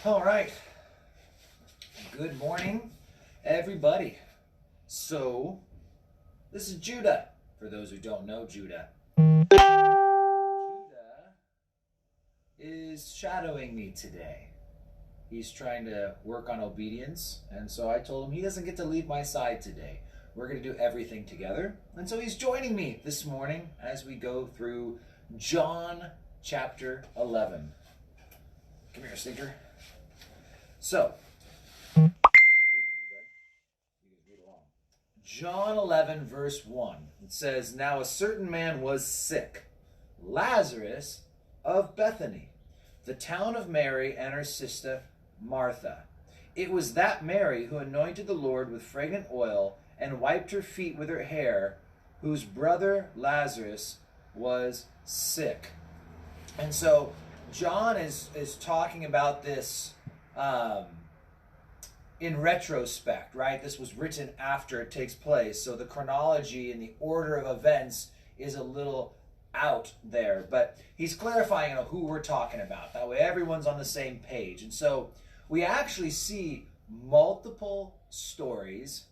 All right. Good morning, everybody. So, this is Judah. For those who don't know Judah, Judah is shadowing me today. He's trying to work on obedience, and so I told him he doesn't get to leave my side today. We're going to do everything together. And so he's joining me this morning as we go through John chapter 11. Come here, stinker. So, John 11, verse 1. It says, "Now a certain man was sick, Lazarus of Bethany, the town of Mary and her sister Martha. It was that Mary who anointed the Lord with fragrant oil and wiped her feet with her hair, whose brother Lazarus was sick." And so John is talking about this in retrospect, right? This was written after it takes place, so the chronology and the order of events is a little out there, but he's clarifying who we're talking about. That way everyone's on the same page. And so we actually see multiple stories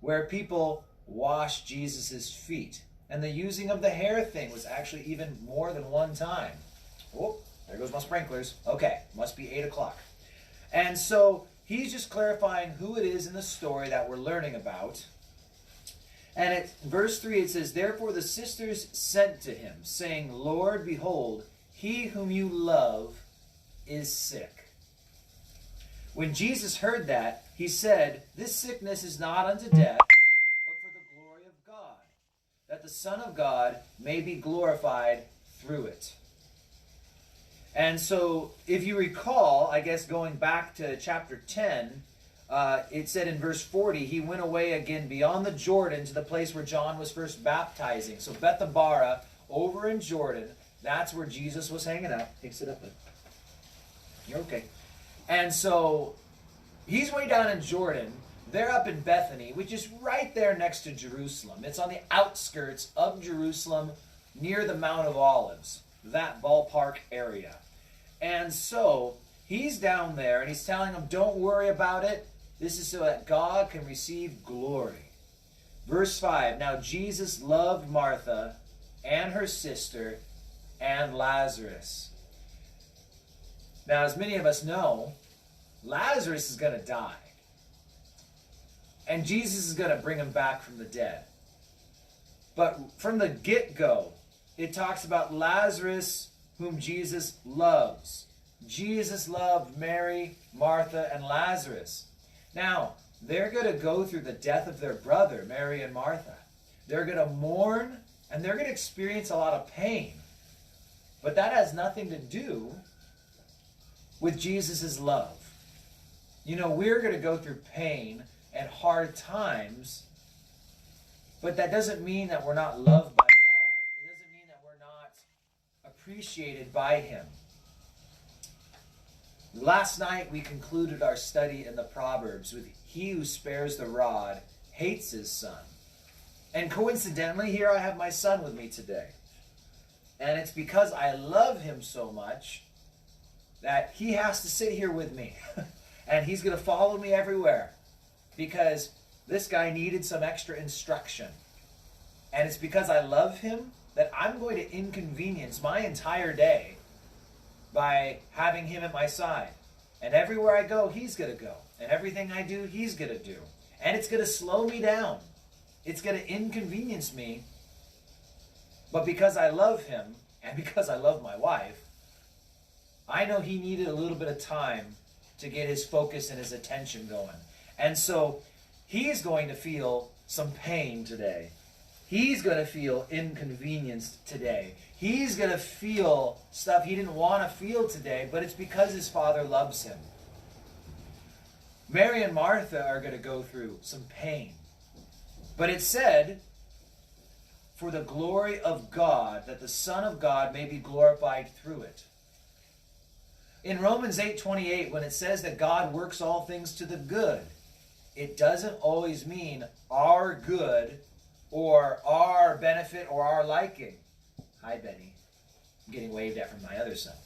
where people wash Jesus's feet. And the using of the hair thing was actually even more than one time. Oh, there goes my sprinklers. Okay, must be 8 o'clock. And so he's just clarifying who it is in the story that we're learning about. And at verse 3 it says, "Therefore the sisters sent to him, saying, Lord, behold, he whom you love is sick." When Jesus heard that, he said, "This sickness is not unto death, but for the glory of God, that the Son of God may be glorified through it." And so, if you recall, I guess going back to chapter 10, it said in verse 40, he went away again beyond the Jordan to the place where John was first baptizing. So Bethabara, over in Jordan, that's where Jesus was hanging out. Hey, sit up. You're okay. And so, he's way down in Jordan. They're up in Bethany, which is right there next to Jerusalem. It's on the outskirts of Jerusalem, near the Mount of Olives, that ballpark area. And so, he's down there, and he's telling them, don't worry about it. This is so that God can receive glory. Verse 5, "Now Jesus loved Martha and her sister and Lazarus." Now, as many of us know, Lazarus is going to die. And Jesus is going to bring him back from the dead. But from the get-go, it talks about Lazarus whom Jesus loves. Jesus loved Mary, Martha, and Lazarus. Now, they're going to go through the death of their brother, Mary and Martha. They're going to mourn, and they're going to experience a lot of pain. But that has nothing to do with Jesus' love. You know, we're going to go through pain and hard times, but that doesn't mean that we're not loved by God. It doesn't mean that we're not appreciated by Him. Last night we concluded our study in the Proverbs with, "He who spares the rod hates his son." And coincidentally, here I have my son with me today. And it's because I love him so much that he has to sit here with me. And he's going to follow me everywhere. Because this guy needed some extra instruction. And it's because I love him that I'm going to inconvenience my entire day by having him at my side. And everywhere I go, he's going to go. And everything I do, he's going to do. And it's going to slow me down. It's going to inconvenience me. But because I love him, and because I love my wife, I know he needed a little bit of time to get his focus and his attention going. And so he's going to feel some pain today. He's going to feel inconvenienced today. He's going to feel stuff he didn't want to feel today, but it's because his Father loves him. Mary and Martha are going to go through some pain. But it said, "For the glory of God, that the Son of God may be glorified through it." In Romans 8:28, when it says that God works all things to the good, it doesn't always mean our good or our benefit or our liking. Hi, Benny. I'm getting waved at from my other son.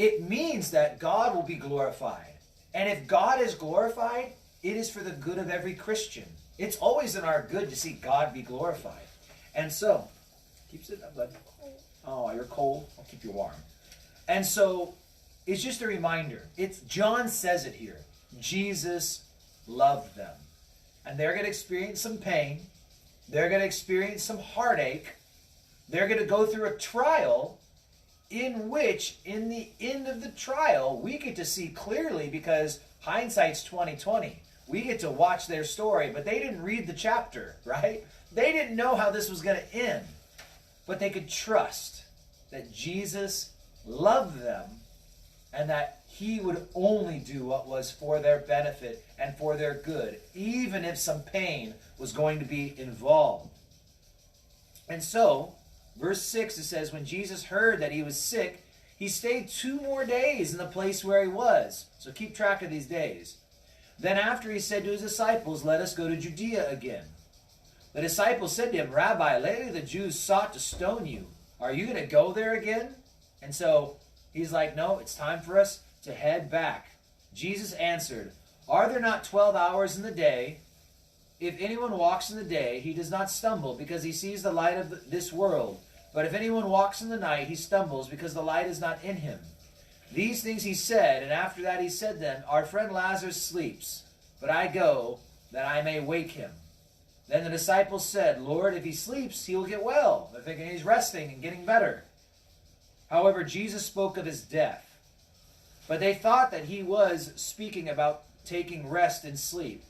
it means that God will be glorified. And if God is glorified, it is for the good of every Christian. It's always in our good to see God be glorified. And so, keep sitting up, bud. Oh, you're cold? I'll keep you warm. And so, it's just a reminder. John says it here. Jesus loved them. And they're going to experience some pain. They're going to experience some heartache. They're going to go through a trial in which, in the end of the trial, we get to see clearly, because hindsight's 20/20. We get to watch their story, but they didn't read the chapter, right? They didn't know how this was going to end. But they could trust that Jesus loved them and that he would only do what was for their benefit and for their good, even if some pain was going to be involved. And so, verse 6, it says, when Jesus heard that he was sick, he stayed 2 more days in the place where he was. So keep track of these days. Then after he said to his disciples, let us go to Judea again. The disciples said to him, Rabbi, lately the Jews sought to stone you. Are you going to go there again? And so he's like, no, it's time for us to head back. Jesus answered, are there not 12 hours in the day? If anyone walks in the day, he does not stumble because he sees the light of this world. But if anyone walks in the night, he stumbles because the light is not in him. These things he said, and after that he said them, our friend Lazarus sleeps, but I go that I may wake him. Then the disciples said, Lord, if he sleeps, he will get well. They're thinking he's resting and getting better. However, Jesus spoke of his death. But they thought that he was speaking about taking rest and sleep.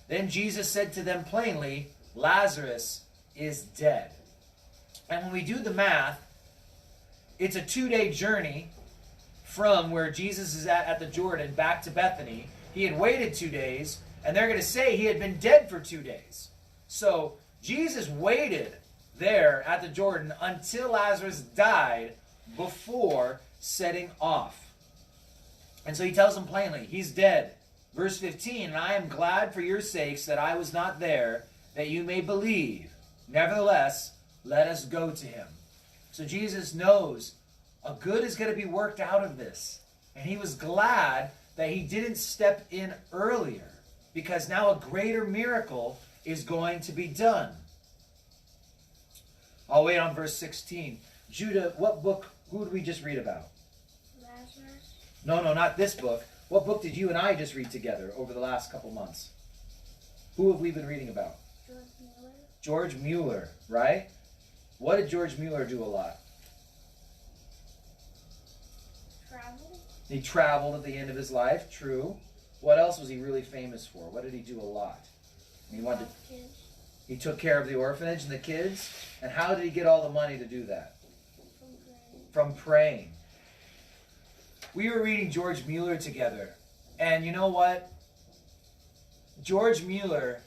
Then Jesus said to them plainly, Lazarus is dead. And when we do the math, it's a 2-day journey from where Jesus is at the Jordan back to Bethany. He had waited 2 days, and they're going to say he had been dead for 2 days. So Jesus waited there at the Jordan until Lazarus died before setting off. And so he tells them plainly, he's dead. Verse 15, and I am glad for your sakes that I was not there, that you may believe. Nevertheless, let us go to him. So Jesus knows a good is going to be worked out of this. And he was glad that he didn't step in earlier, because now a greater miracle is going to be done. I'll wait on verse 16. Judah, what book, who did we just read about? Lazarus. No, not this book. What book did you and I just read together over the last couple months? Who have we been reading about? George Mueller. George Mueller, right? What did George Mueller do a lot? Travel. He traveled at the end of his life, true. What else was he really famous for? What did he do a lot? Kids. He took care of the orphanage and the kids. And how did he get all the money to do that? From praying. We were reading George Mueller together. And you know what? George Mueller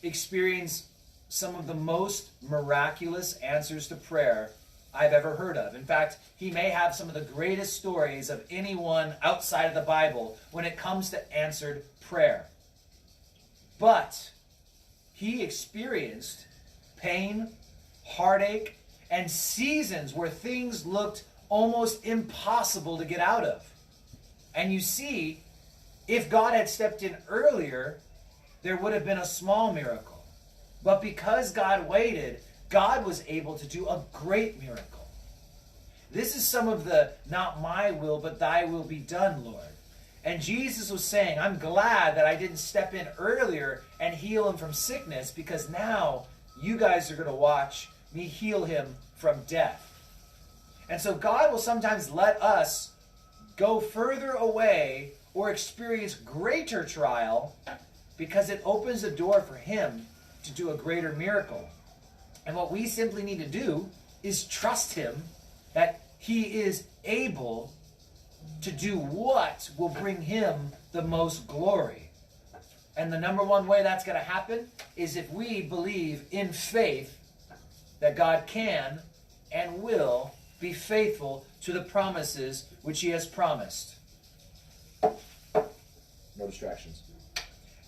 experienced some of the most miraculous answers to prayer I've ever heard of. In fact, he may have some of the greatest stories of anyone outside of the Bible when it comes to answered prayer. But he experienced pain, heartache, and seasons where things looked almost impossible to get out of. And you see, if God had stepped in earlier, there would have been a small miracle. But because God waited, God was able to do a great miracle. This is some of the, not my will, but thy will be done, Lord. And Jesus was saying, I'm glad that I didn't step in earlier and heal him from sickness, because now you guys are going to watch me heal him from death. And so God will sometimes let us go further away or experience greater trial because it opens the door for him to do a greater miracle. And what we simply need to do is trust him that he is able to do what will bring him the most glory. And the number one way that's going to happen is if we believe in faith that God can and will be faithful to the promises which he has promised. No distractions.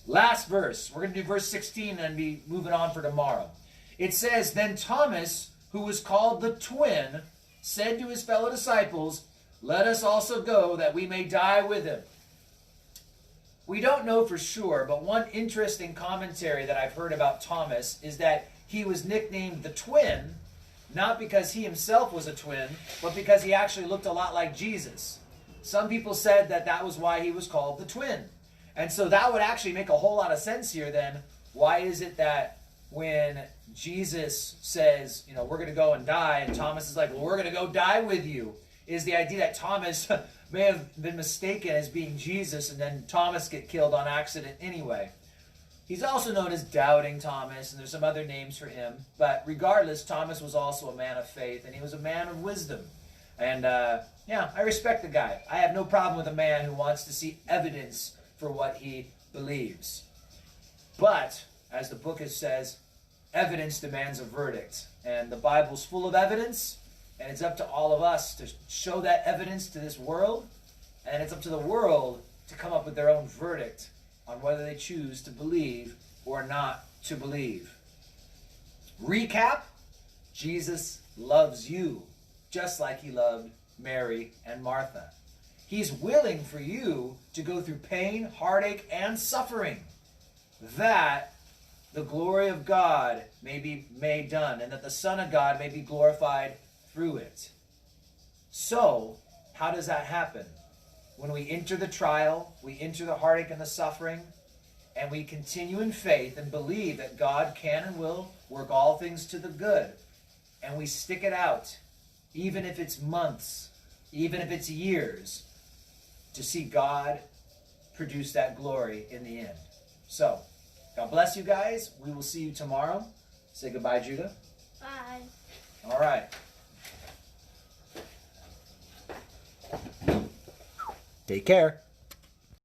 Last verse. We're going to do verse 16 and be moving on for tomorrow. It says, then Thomas, who was called the twin, said to his fellow disciples, Let us also go that we may die with him. We don't know for sure, but one interesting commentary that I've heard about Thomas is that he was nicknamed the twin, not because he himself was a twin, but because he actually looked a lot like Jesus. Some people said that that was why he was called the twin. And so that would actually make a whole lot of sense here then. Why is it that when Jesus says, you know, we're going to go and die, and Thomas is like, well, we're going to go die with you, is the idea that Thomas may have been mistaken as being Jesus, and then Thomas get killed on accident anyway. He's also known as Doubting Thomas, and there's some other names for him. But regardless, Thomas was also a man of faith, and he was a man of wisdom. And yeah, I respect the guy. I have no problem with a man who wants to see evidence for what he believes. But, as the book says, evidence demands a verdict. And the Bible's full of evidence, and it's up to all of us to show that evidence to this world, and it's up to the world to come up with their own verdict on whether they choose to believe or not to believe. Recap: Jesus loves you just like he loved Mary and Martha. He's willing for you to go through pain, heartache, and suffering, that the glory of God may be made done, and that the Son of God may be glorified through it. So, how does that happen? When we enter the trial, we enter the heartache and the suffering, and we continue in faith and believe that God can and will work all things to the good, and we stick it out, even if it's months, even if it's years, to see God produce that glory in the end. So, God bless you guys. We will see you tomorrow. Say goodbye, Judah. Bye. All right. Take care.